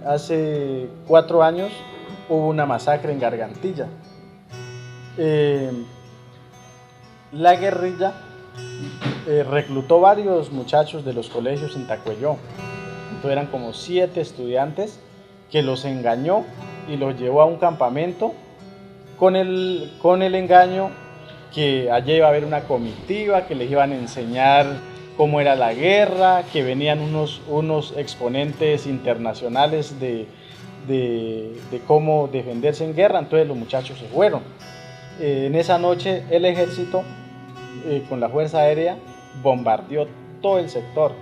hace 4 años hubo una masacre en Gargantilla. La guerrilla reclutó varios muchachos de los colegios en Tacuelló. Entonces eran como 7 estudiantes que los engañó y los llevó a un campamento con el engaño que allí iba a haber una comitiva, que les iban a enseñar cómo era la guerra, que venían unos exponentes internacionales de cómo defenderse en guerra. Entonces los muchachos se fueron. En esa noche el ejército con la Fuerza Aérea bombardeó todo el sector.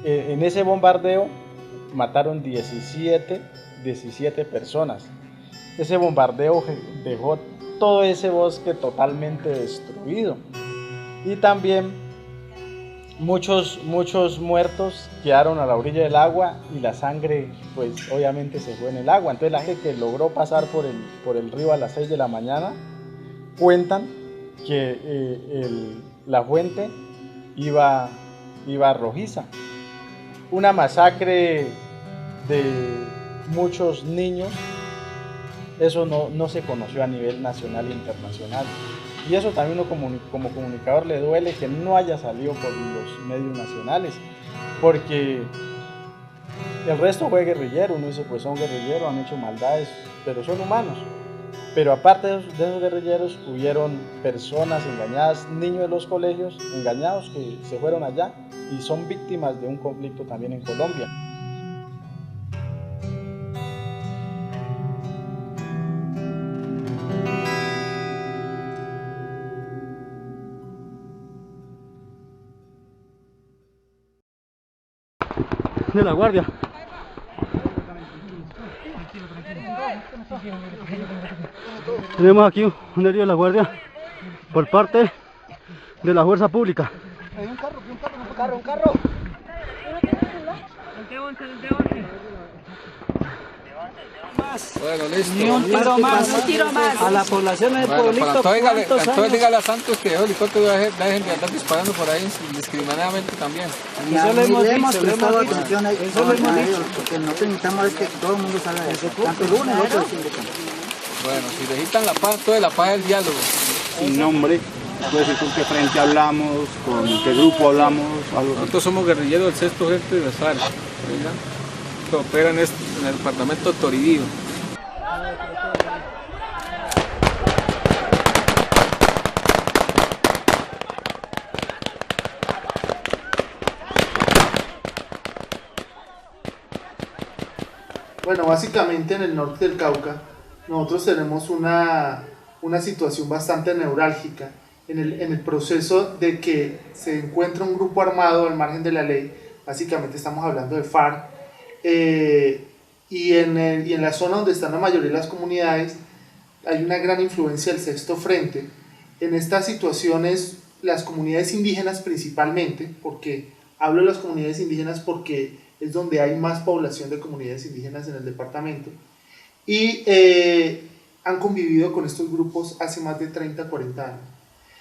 En ese bombardeo mataron 17 personas. Ese bombardeo dejó todo ese bosque totalmente destruido. Y también muchos muertos quedaron a la orilla del agua y la sangre pues obviamente se fue en el agua. Entonces la gente que logró pasar por el río a las 6 de la mañana cuentan que la fuente iba rojiza. Una masacre de muchos niños, eso no se conoció a nivel nacional e internacional. Y eso también uno como comunicador le duele que no haya salido por los medios nacionales, porque el resto fue guerrillero. Uno dice, pues son guerrilleros, han hecho maldades, pero son humanos. Pero aparte de esos guerrilleros, hubieron personas engañadas, niños de los colegios engañados que se fueron allá y son víctimas de un conflicto también en Colombia. De la Guardia. Tenemos aquí un herido de la Guardia por parte de la fuerza pública. Hay un carro. Bueno, listo. Ni un tiro más. A la población del pueblito. Entonces dígale a Santos que el helicóptero dejen de andar disparando por ahí indiscriminadamente también. Eso lo hemos dicho. Porque nosotros necesitamos que todo el mundo salga de eso. Tanto el uno y el otro el fin de semana. Bueno, si necesitan la paz, toda la paz del diálogo. Sin nombre, puede decir con qué frente hablamos, con qué grupo hablamos. Nosotros somos guerrilleros del sexto ejército de las FARC, que operan en el departamento de Toribío. Bueno, básicamente en el norte del Cauca nosotros tenemos una situación bastante neurálgica en el proceso de que se encuentra un grupo armado al margen de la ley. Básicamente estamos hablando de FARC, y en la zona donde están la mayoría de las comunidades hay una gran influencia del Sexto Frente. En estas situaciones las comunidades indígenas principalmente, porque hablo de las comunidades indígenas porque es donde hay más población de comunidades indígenas en el departamento, y han convivido con estos grupos hace más de 30, 40 años.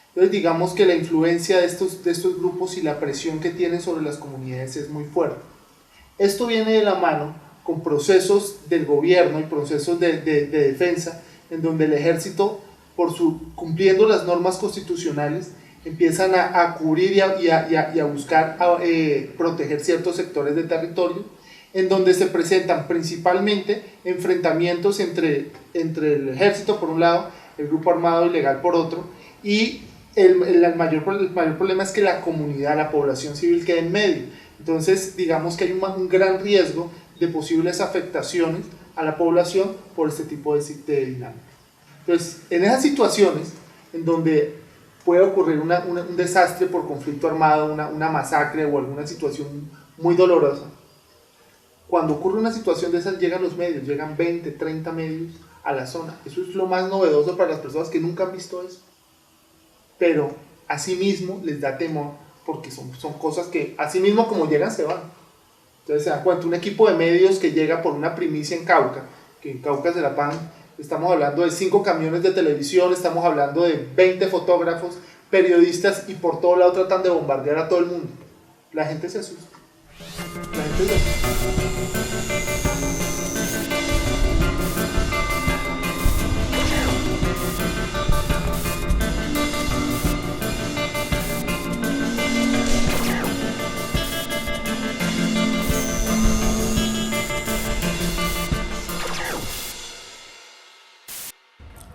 Entonces digamos que la influencia de estos grupos y la presión que tienen sobre las comunidades es muy fuerte. Esto viene de la mano con procesos del gobierno y procesos de defensa, en donde el ejército, cumpliendo las normas constitucionales, empiezan a cubrir y a buscar proteger ciertos sectores de territorio, en donde se presentan principalmente enfrentamientos entre el ejército por un lado, el grupo armado ilegal por otro, y el mayor problema es que la comunidad, la población civil queda en medio. Entonces digamos que hay un gran riesgo de posibles afectaciones a la población por este tipo de dinámica. Entonces en esas situaciones en donde puede ocurrir un desastre por conflicto armado, una masacre o alguna situación muy dolorosa, cuando ocurre una situación de esas llegan los medios, llegan 20, 30 medios a la zona. Eso es lo más novedoso para las personas que nunca han visto eso, pero asimismo les da temor porque son cosas que asimismo como llegan se van. Entonces se dan cuenta, un equipo de medios que llega por una primicia en Cauca, que en Cauca se la pagan. Estamos hablando de 5 camiones de televisión, estamos hablando de 20 fotógrafos, periodistas, y por todo lado tratan de bombardear a todo el mundo. La gente se asusta. La gente se asusta.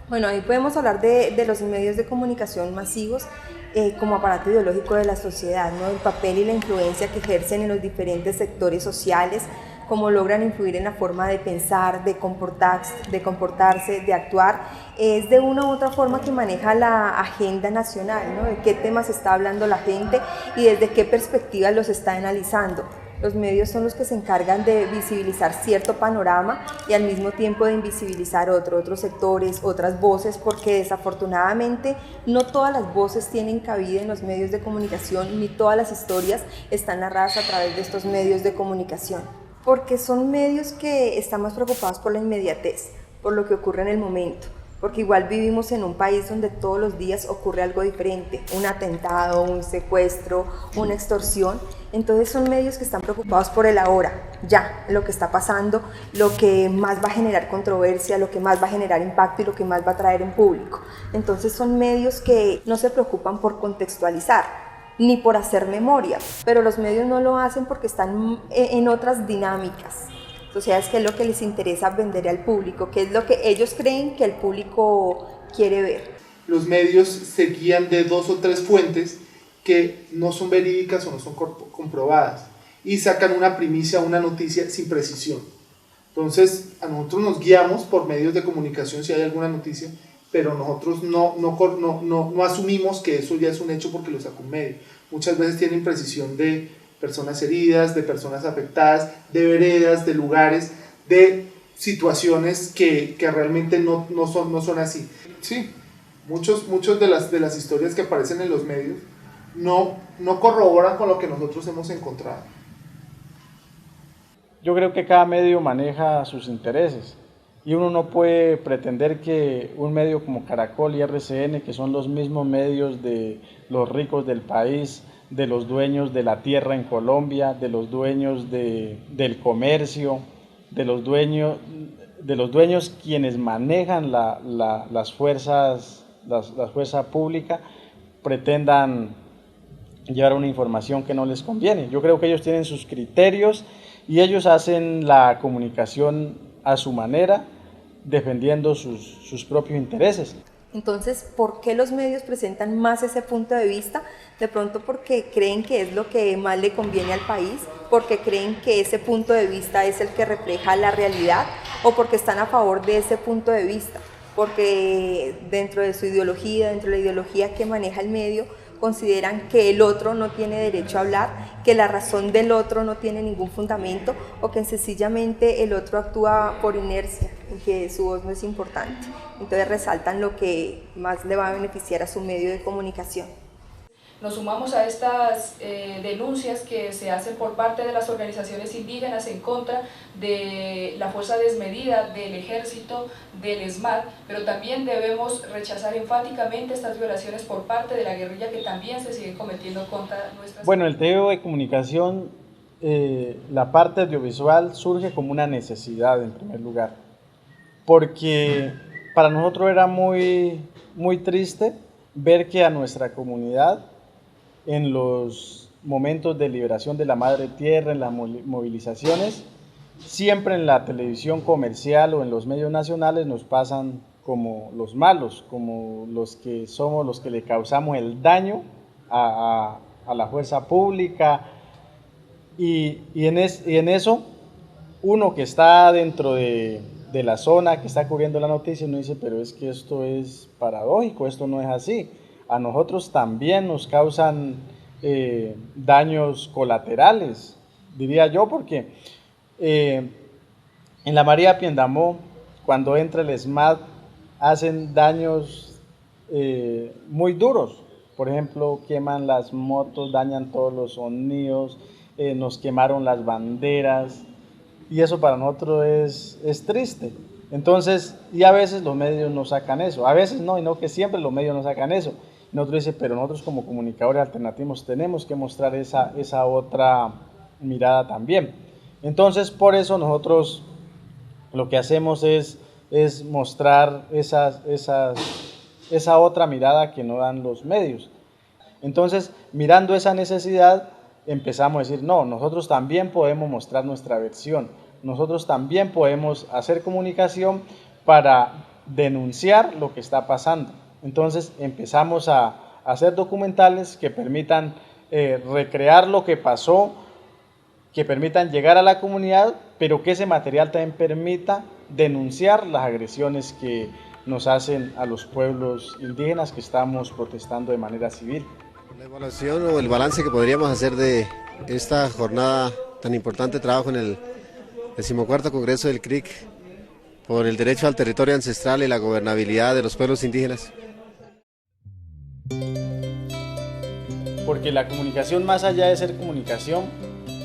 Bueno, ahí podemos hablar de los medios de comunicación masivos como aparato ideológico de la sociedad, ¿no? El papel y la influencia que ejercen en los diferentes sectores sociales, cómo logran influir en la forma de pensar, de comportarse, de actuar, es de una u otra forma que maneja la agenda nacional, ¿no? De qué temas está hablando la gente y desde qué perspectiva los está analizando. Los medios son los que se encargan de visibilizar cierto panorama y al mismo tiempo de invisibilizar otros sectores, otras voces, porque desafortunadamente no todas las voces tienen cabida en los medios de comunicación, ni todas las historias están narradas a través de estos medios de comunicación. Porque son medios que están más preocupados por la inmediatez, por lo que ocurre en el momento. Porque igual vivimos en un país donde todos los días ocurre algo diferente, un atentado, un secuestro, una extorsión. Entonces son medios que están preocupados por el ahora, ya, lo que está pasando, lo que más va a generar controversia, lo que más va a generar impacto y lo que más va a traer en público. Entonces son medios que no se preocupan por contextualizar, ni por hacer memoria, pero los medios no lo hacen porque están en otras dinámicas. O sea, es que es lo que les interesa vender al público, que es lo que ellos creen que el público quiere ver. Los medios se guían de 2 o 3 fuentes que no son verídicas o no son comprobadas y sacan una primicia, una noticia sin precisión. Entonces, a nosotros nos guiamos por medios de comunicación si hay alguna noticia, pero nosotros no asumimos que eso ya es un hecho porque lo sacó un medio. Muchas veces tienen precisión de personas heridas, de personas afectadas, de veredas, de lugares, de situaciones que realmente no son así. Sí, muchos de las historias que aparecen en los medios no corroboran con lo que nosotros hemos encontrado. Yo creo que cada medio maneja sus intereses y uno no puede pretender que un medio como Caracol y RCN, que son los mismos medios de los ricos del país, de los dueños de la tierra en Colombia, de los dueños del comercio, de los dueños quienes manejan las fuerzas públicas, pretendan llevar una información que no les conviene. Yo creo que ellos tienen sus criterios y ellos hacen la comunicación a su manera, defendiendo sus propios intereses. Entonces, ¿por qué los medios presentan más ese punto de vista? De pronto porque creen que es lo que más le conviene al país, porque creen que ese punto de vista es el que refleja la realidad, o porque están a favor de ese punto de vista, porque dentro de su ideología, dentro de la ideología que maneja el medio, consideran que el otro no tiene derecho a hablar, que la razón del otro no tiene ningún fundamento o que sencillamente el otro actúa por inercia y que su voz no es importante. Entonces resaltan lo que más le va a beneficiar a su medio de comunicación. Nos sumamos a estas denuncias que se hacen por parte de las organizaciones indígenas en contra de la fuerza desmedida del ejército, del ESMAD, pero también debemos rechazar enfáticamente estas violaciones por parte de la guerrilla que también se siguen cometiendo contra nuestras... Bueno, el medio de comunicación, la parte audiovisual surge como una necesidad en primer lugar, porque para nosotros era muy triste ver que a nuestra comunidad, en los momentos de liberación de la madre tierra, en las movilizaciones, siempre en la televisión comercial o en los medios nacionales nos pasan como los malos, como los que somos los que le causamos el daño a la fuerza pública, y en eso uno que está dentro de la zona, que está cubriendo la noticia, uno dice, pero es que esto es paradójico, esto no es así. A nosotros también nos causan daños colaterales, diría yo, porque en la María Piendamó, cuando entra el ESMAD, hacen daños muy duros. Por ejemplo, queman las motos, dañan todos los sonidos, nos quemaron las banderas, y eso para nosotros es triste. Entonces, y a veces los medios no sacan eso, a veces no, y no que siempre los medios no sacan eso. Nosotros dice, pero nosotros como comunicadores alternativos tenemos que mostrar esa otra mirada también. Entonces, por eso nosotros lo que hacemos es mostrar esa otra mirada que no dan los medios. Entonces, mirando esa necesidad, empezamos a decir, no, nosotros también podemos mostrar nuestra versión, nosotros también podemos hacer comunicación para denunciar lo que está pasando. Entonces empezamos a hacer documentales que permitan recrear lo que pasó, que permitan llegar a la comunidad, pero que ese material también permita denunciar las agresiones que nos hacen a los pueblos indígenas que estamos protestando de manera civil. La evaluación o el balance que podríamos hacer de esta jornada tan importante de trabajo en el 14º Congreso del CRIC por el derecho al territorio ancestral y la gobernabilidad de los pueblos indígenas. Porque la comunicación, más allá de ser comunicación,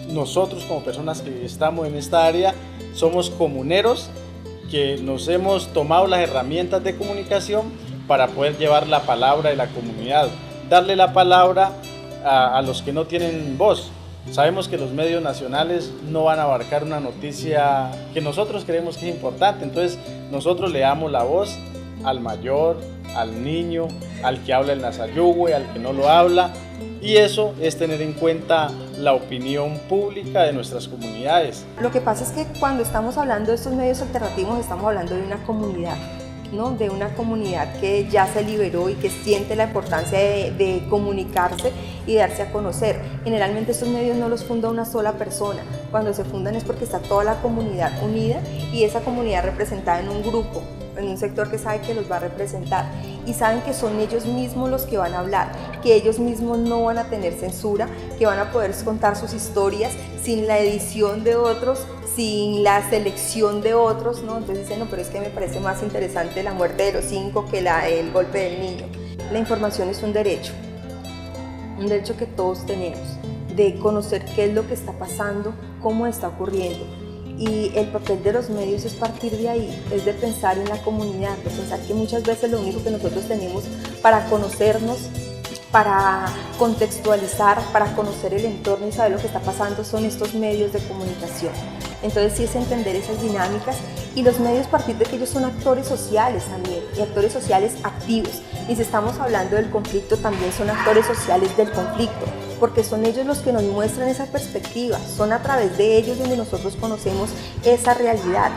nosotros como personas que estamos en esta área somos comuneros que nos hemos tomado las herramientas de comunicación para poder llevar la palabra de la comunidad, darle la palabra a los que no tienen voz. Sabemos que los medios nacionales no van a abarcar una noticia que nosotros creemos que es importante, entonces nosotros le damos la voz al mayor, al niño, al que habla el Nazayugüe, al que no lo habla, y eso es tener en cuenta la opinión pública de nuestras comunidades. Lo que pasa es que cuando estamos hablando de estos medios alternativos estamos hablando de una comunidad, ¿no? De una comunidad que ya se liberó y que siente la importancia de comunicarse y darse a conocer. Generalmente estos medios no los funda una sola persona, cuando se fundan es porque está toda la comunidad unida y esa comunidad representada en un grupo, en un sector que sabe que los va a representar y saben que son ellos mismos los que van a hablar, que ellos mismos no van a tener censura, que van a poder contar sus historias sin la edición de otros, sin la selección de otros, ¿no? Entonces dicen, no, pero es que me parece más interesante la muerte de los 5 que el golpe del niño. La información es un derecho que todos tenemos, de conocer qué es lo que está pasando, cómo está ocurriendo. Y el papel de los medios es partir de ahí, es de pensar en la comunidad, de pensar que muchas veces lo único que nosotros tenemos para conocernos, para contextualizar, para conocer el entorno y saber lo que está pasando son estos medios de comunicación. Entonces sí es entender esas dinámicas y los medios partir de que ellos son actores sociales también y actores sociales activos. Y si estamos hablando del conflicto también son actores sociales del conflicto, porque son ellos los que nos muestran esa perspectiva, son a través de ellos donde nosotros conocemos esa realidad.